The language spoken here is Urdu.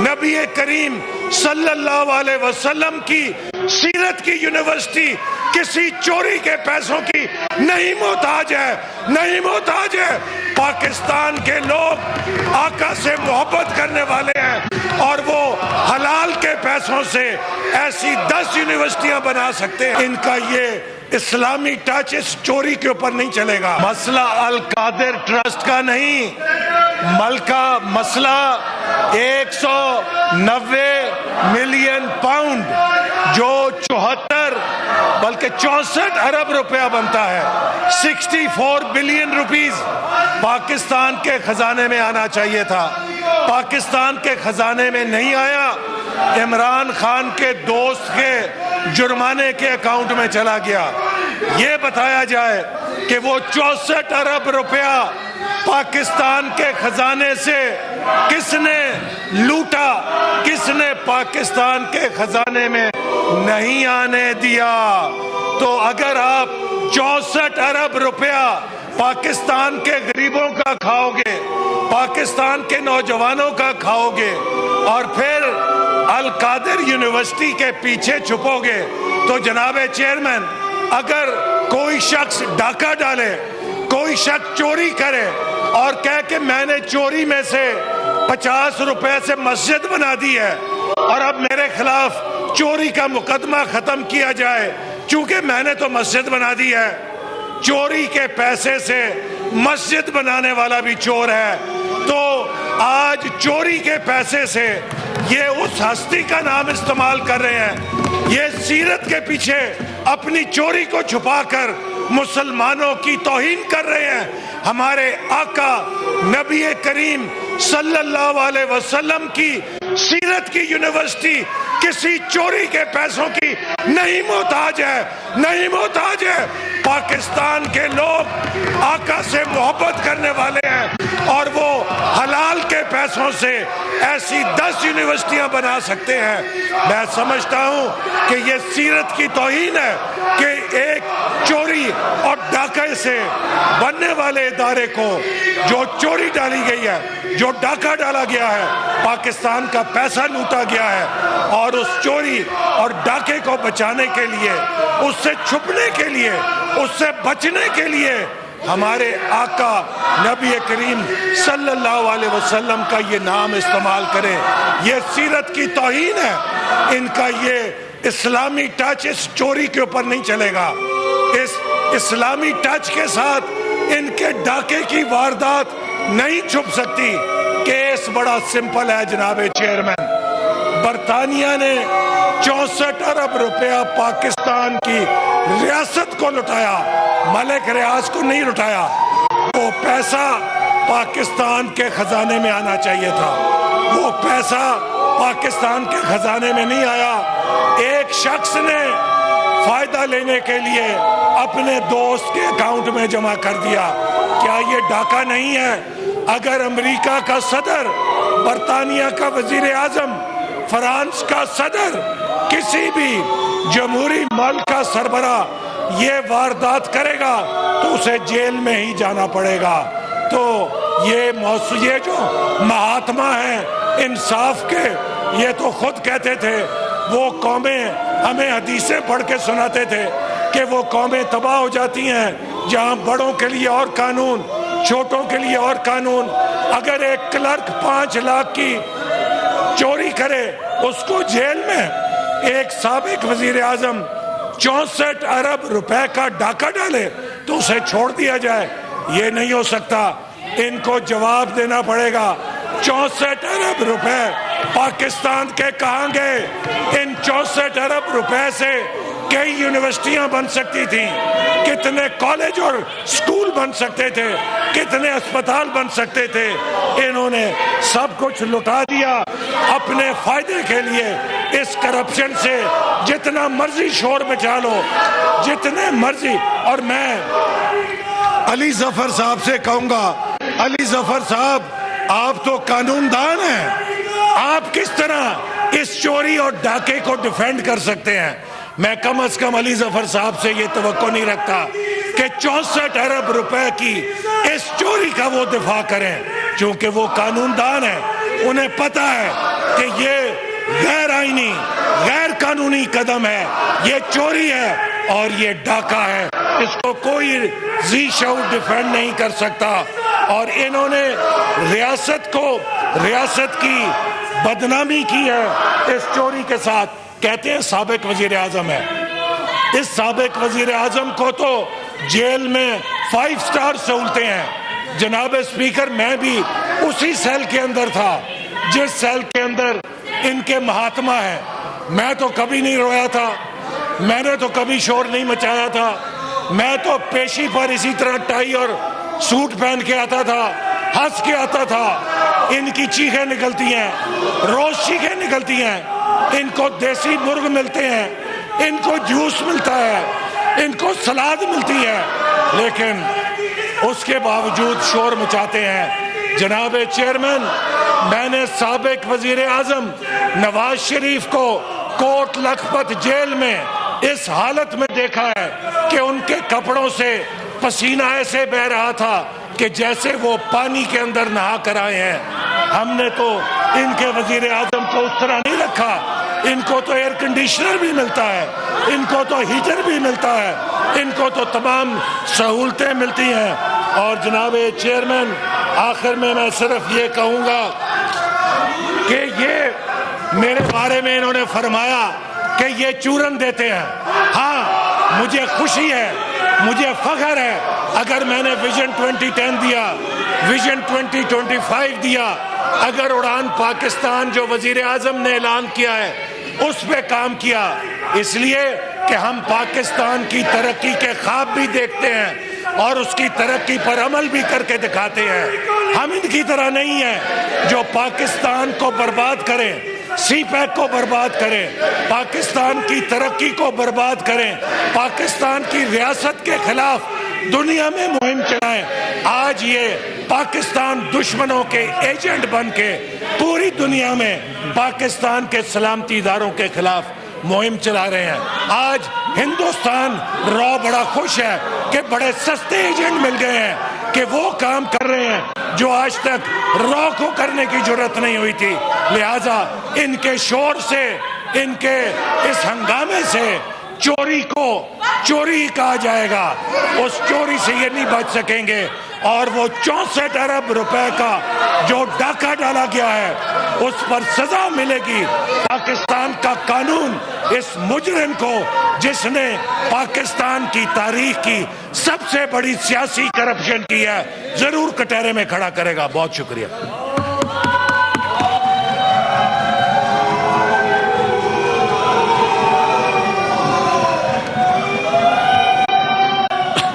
نبی کریم صلی اللہ علیہ وسلم کی سیرت کی یونیورسٹی کسی چوری کے پیسوں کی نہیں محتاج ہے، نہیں محتاج ہے۔ پاکستان کے لوگ آقا سے محبت کرنے والے ہیں اور وہ حلال کے پیسوں سے ایسی 10 یونیورسٹیاں بنا سکتے ہیں۔ ان کا یہ اسلامی ٹچ اس چوری کے اوپر نہیں چلے گا۔ مسئلہ القادر ٹرسٹ کا نہیں، ملکہ مسئلہ 190 ملین پاؤنڈ جو 74 بلکہ 64 ارب روپیہ بنتا ہے، 64 بلین روپیز پاکستان کے خزانے میں آنا چاہیے تھا، پاکستان کے خزانے میں نہیں آیا، عمران خان کے دوست کے جرمانے کے اکاؤنٹ میں چلا گیا۔ یہ بتایا جائے کہ وہ 64 ارب روپیہ پاکستان کے خزانے سے کس نے لوٹا، کس نے پاکستان کے خزانے میں نہیں آنے دیا۔ تو اگر آپ 64 ارب روپیہ پاکستان کے غریبوں کا کھاؤ گے، پاکستان کے نوجوانوں کا کھاؤ گے اور پھر القادر یونیورسٹی کے پیچھے چھپو گے، تو جناب چیئرمین، اگر کوئی شخص ڈاکہ ڈالے، کوئی شخص چوری کرے اور کہے کہ میں نے چوری میں سے 50 روپے سے مسجد بنا دی ہے اور اب میرے خلاف چوری کا مقدمہ ختم کیا جائے چونکہ میں نے تو مسجد بنا دی ہے، چوری کے پیسے سے مسجد بنانے والا بھی چور ہے۔ تو آج چوری کے پیسے سے یہ اس ہستی کا نام استعمال کر رہے ہیں، یہ سیرت کے پیچھے اپنی چوری کو چھپا کر مسلمانوں کی توہین کر رہے ہیں۔ ہمارے آقا نبی کریم صلی اللہ علیہ وسلم کی سیرت کی یونیورسٹی کسی چوری کے پیسوں کی نہیں محتاج ہے، نہیں محتاج ہے۔ پاکستان کے لوگ آقا سے محبت کرنے والے ہیں اور وہ حلال کے پیسوں سے ایسی 10 یونیورسٹیاں بنا سکتے ہیں۔ میں سمجھتا ہوں کہ یہ سیرت کی توہین ہے کہ ایک چوری اور ڈاکے سے بننے والے ادارے کو جو چوری ڈالی گئی ہے، جو ڈاکہ ڈالا گیا ہے، پاکستان کا پیسہ لوٹا گیا ہے، اور اس چوری اور ڈاکے کو بچانے کے لیے، اس سے چھپنے کے لیے، اس سے بچنے کے لیے ہمارے آقا نبی کریم صلی اللہ علیہ وسلم کا یہ نام استعمال کریں۔ یہ سیرت کی توہین ہے، ان کا یہ اسلامی ٹچ اس چوری کے اوپر نہیں چلے گا۔ اس اسلامی ٹچ کے ساتھ ان کے ڈاکے کی واردات نہیں چھپ سکتی۔ کیس بڑا سمپل ہے جناب چیئرمین، برطانیہ نے 64 ارب روپیہ پاکستان کی ریاست کو لٹایا، ملک ریاض کو نہیں لٹایا۔ وہ پیسہ پاکستان کے خزانے میں آنا چاہیے تھا، وہ پیسہ پاکستان کے خزانے میں نہیں آیا۔ ایک شخص نے فائدہ لینے کے لیے اپنے دوست کے اکاؤنٹ میں جمع کر دیا۔ کیا یہ ڈاکہ نہیں ہے؟ اگر امریکہ کا صدر، برطانیہ کا وزیر اعظم، فرانس کا صدر، کسی بھی جمہوری ملک کا سربراہ یہ واردات کرے گا تو اسے جیل میں ہی جانا پڑے گا۔ تو یہ جو مہاتما ہیں انصاف کے، یہ تو خود کہتے تھے، وہ قومیں ہمیں حدیثیں پڑھ کے سناتے تھے کہ وہ قومیں تباہ ہو جاتی ہیں جہاں بڑوں کے لیے اور قانون، چھوٹوں کے لیے اور قانون۔ اگر ایک کلرک 5 لاکھ کی چوری کرے اس کو جیل میں، ایک سابق وزیر اعظم 64 ارب روپے کا ڈاکہ ڈالے تو اسے چھوڑ دیا جائے، یہ نہیں ہو سکتا۔ ان کو جواب دینا پڑے گا۔ 64 ارب روپے پاکستان کے کہاں گئے؟ ان 64 ارب روپے سے کئی یونیورسٹیاں بن سکتی تھیں، کتنے کالج اور سکول بن سکتے تھے، کتنے اسپتال بن سکتے تھے۔ انہوں نے سب کچھ لٹا دیا اپنے فائدے کے لیے۔ اس کرپشن سے جتنا مرضی شور مچا لو، جتنے مرضی۔ اور میں علی ظفر صاحب سے کہوں گا، علی ظفر صاحب آپ تو قانون دان ہیں، آپ کس طرح اس چوری اور ڈاکے کو ڈیفینڈ کر سکتے ہیں؟ میں کم از کم علی ظفر صاحب سے یہ توقع نہیں رکھتا کہ 64 ارب روپے کی اس چوری کا وہ دفاع کریں، چونکہ وہ قانون دان ہے۔ انہیں پتا ہے کہ یہ غیر آئینی غیر قانونی قدم ہے, یہ چوری ہے اور یہ ڈاکہ ہے, اس کو کوئی ذی شعور ڈیفینڈ نہیں کر سکتا. اور انہوں نے ریاست کی بدنامی کی ہے اس چوری کے ساتھ. کہتے ہیں سابق وزیر اعظم ہے, اس سابق وزیر اعظم کو تو جیل میں 5 سٹار سہولتیں ہیں. جناب اسپیکر, میں بھی اسی سیل کے اندر تھا جس سیل کے اندر ان کے مہاتما ہیں. میں تو کبھی نہیں رویا تھا, میں نے تو کبھی شور نہیں مچایا تھا, میں تو پیشی پر اسی طرح ٹائی اور سوٹ پہن کے آتا تھا, ہنس کے آتا تھا. ان کی چیخیں نکلتی ہیں, روز چیخیں نکلتی ہیں, ان کو دیسی مرغ ملتے ہیں, ان کو جوس ملتا ہے, ان کو سلاد ملتی ہے, لیکن اس کے باوجود شور مچاتے ہیں. جناب چیئرمین, میں نے سابق وزیر اعظم نواز شریف کو کوٹ لکھپت جیل میں اس حالت میں دیکھا ہے کہ ان کے کپڑوں سے پسینہ ایسے بہ رہا تھا کہ جیسے وہ پانی کے اندر نہا کر آئے ہیں. ہم نے تو ان کے وزیر اعظم کو اس طرح نہیں رکھا, ان کو تو ایئر کنڈیشنر بھی ملتا ہے, ان کو تو ہیٹر بھی ملتا ہے, ان کو تو تمام سہولتیں ملتی ہیں. اور جناب چیئرمین, آخر میں صرف یہ کہوں گا کہ یہ میرے بارے میں انہوں نے فرمایا کہ یہ چورن دیتے ہیں. ہاں, مجھے خوشی ہے, مجھے فخر ہے اگر میں نے ویژن 2010 دیا, ویژن 2025 دیا, اگر اڑان پاکستان جو وزیر اعظم نے اعلان کیا ہے اس پہ کام کیا, اس لیے کہ ہم پاکستان کی ترقی کے خواب بھی دیکھتے ہیں اور اس کی ترقی پر عمل بھی کر کے دکھاتے ہیں. ہم ان کی طرح نہیں ہیں جو پاکستان کو برباد کریں, سی پیک کو برباد کریں, پاکستان کی ترقی کو برباد کریں, پاکستان کی ریاست کے خلاف دنیا میں مہم چلائیں. آج یہ پاکستان دشمنوں کے ایجنٹ بن کے پوری دنیا میں پاکستان کے سلامتی اداروں کے خلاف مہم چلا رہے ہیں. آج ہندوستان بڑا خوش ہے کہ بڑے سستے ایجنٹ مل گئے ہیں کہ وہ کام کر رہے ہیں جو آج تک کو کرنے کی جرت نہیں ہوئی تھی. لہذا ان کے شور سے, ان کے اس ہنگامے سے چوری کہا جائے گا, اس چوری سے یہ نہیں بچ سکیں گے. اور وہ 64 ارب روپے کا جو ڈاکہ ڈالا گیا ہے اس پر سزا ملے گی. پاکستان کا قانون اس مجرم کو, جس نے پاکستان کی تاریخ کی سب سے بڑی سیاسی کرپشن کی ہے, ضرور کٹہرے میں کھڑا کرے گا. بہت شکریہ.